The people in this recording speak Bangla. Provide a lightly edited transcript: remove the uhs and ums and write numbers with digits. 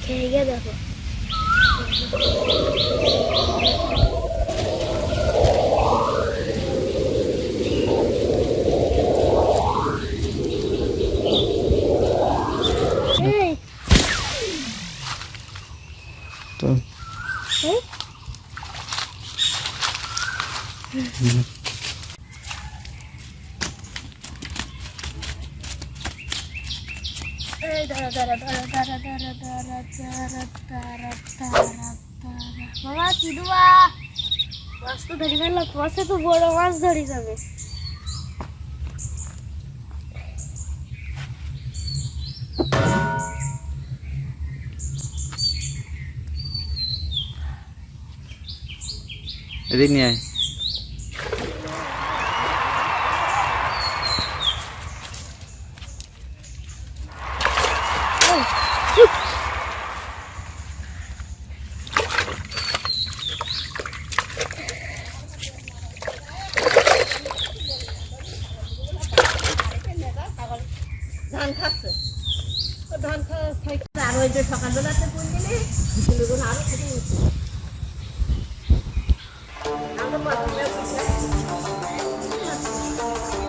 খেয়ে গিয়ে দেখো। তো বাবা কি দেবা? মাছ তো ধরি ফেললো, মাছে তো বড় মাছ ধরি যাবে। এদিক নিয়ে আয়। ধান খাচ্ছে, ধান খাই আর ওই যে সকালবেলাতে ফুল দিলে আরো